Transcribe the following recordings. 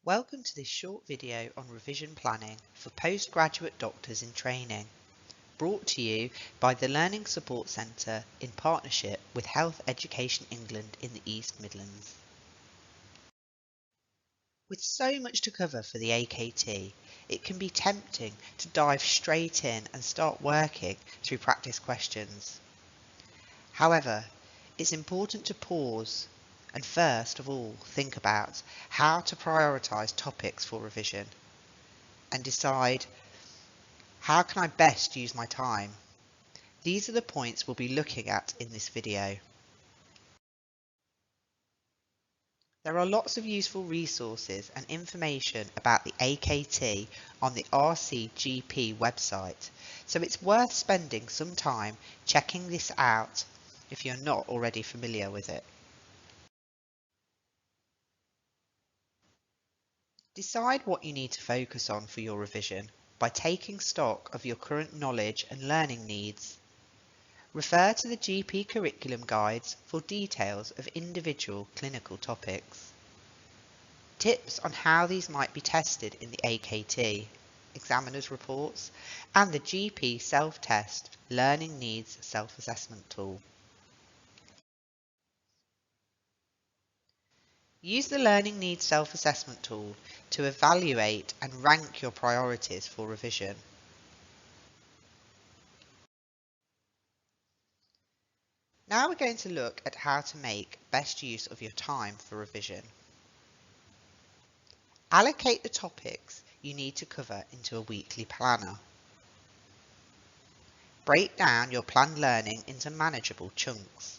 Welcome to this short video on revision planning for postgraduate doctors in training, brought to you by the Learning Support Centre in partnership with Health Education England in the East Midlands. With so much to cover for the AKT, it can be tempting to dive straight in and start working through practice questions. However, it's important to pause and first of all think about how to prioritise topics for revision and decide, how can I best use my time? These are the points we'll be looking at in this video. There are lots of useful resources and information about the AKT on the RCGP website, so it's worth spending some time checking this out if you're not already familiar with it. Decide what you need to focus on for your revision by taking stock of your current knowledge and learning needs. Refer to the GP curriculum guides for details of individual clinical topics. Tips on how these might be tested in the AKT, examiner's reports, and the GP self-test learning needs self-assessment tool. Use the Learning Needs Self-Assessment tool to evaluate and rank your priorities for revision. Now we're going to look at how to make best use of your time for revision. Allocate the topics you need to cover into a weekly planner. Break down your planned learning into manageable chunks.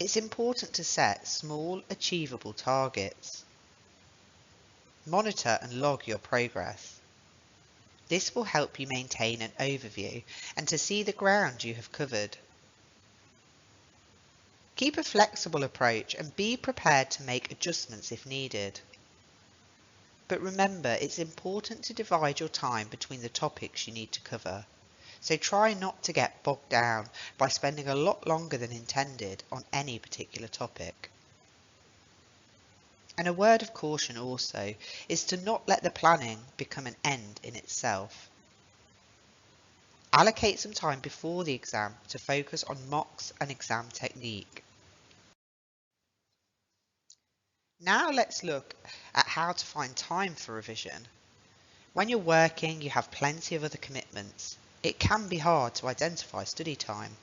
It's important to set small, achievable targets. Monitor and log your progress. This will help you maintain an overview and to see the ground you have covered. Keep a flexible approach and be prepared to make adjustments if needed. But remember, it's important to divide your time between the topics you need to cover. So try not to get bogged down by spending a lot longer than intended on any particular topic. And a word of caution also is to not let the planning become an end in itself. Allocate some time before the exam to focus on mocks and exam technique. Now let's look at how to find time for revision. When you're working, you have plenty of other commitments. It can be hard to identify study time.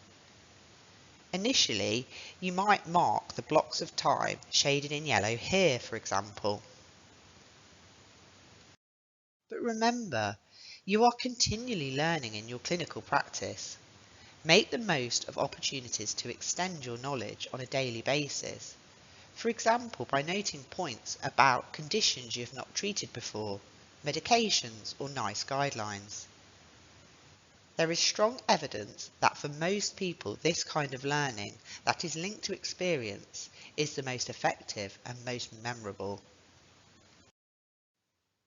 Initially, you might mark the blocks of time shaded in yellow here, for example. But remember, you are continually learning in your clinical practice. Make the most of opportunities to extend your knowledge on a daily basis. For example, by noting points about conditions you have not treated before, medications or NICE guidelines. There is strong evidence that for most people this kind of learning that is linked to experience is the most effective and most memorable.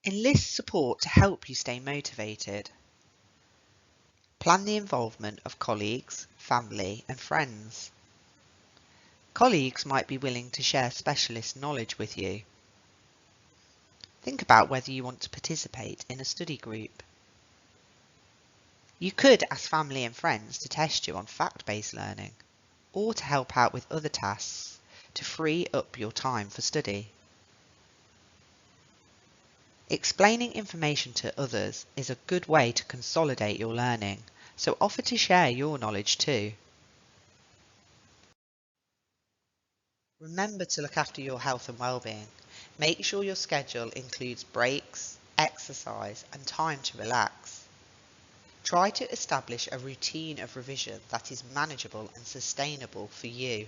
Enlist support to help you stay motivated. Plan the involvement of colleagues, family and friends. Colleagues might be willing to share specialist knowledge with you. Think about whether you want to participate in a study group. You could ask family and friends to test you on fact-based learning, or to help out with other tasks to free up your time for study. Explaining information to others is a good way to consolidate your learning, so offer to share your knowledge too. Remember to look after your health and well-being. Make sure your schedule includes breaks, exercise and time to relax. Try to establish a routine of revision that is manageable and sustainable for you.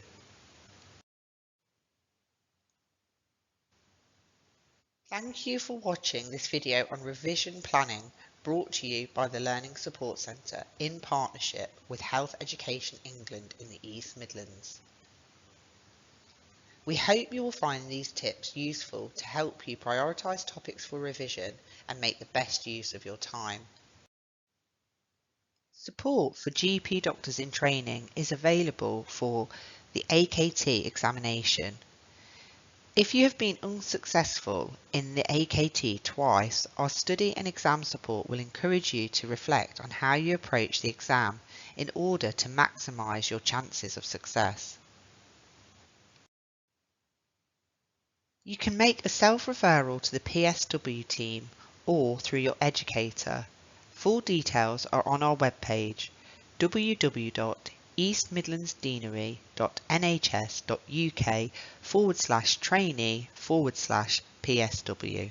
Thank you for watching this video on revision planning brought to you by the Learning Support Centre in partnership with Health Education England in the East Midlands. We hope you will find these tips useful to help you prioritise topics for revision and make the best use of your time. Support for GP doctors in training is available for the AKT examination. If you have been unsuccessful in the AKT twice, our study and exam support will encourage you to reflect on how you approach the exam in order to maximise your chances of success. You can make a self-referral to the PSW team or through your educator. Full details are on our webpage www.eastmidlandsdeanery.nhs.uk/trainee/PSW.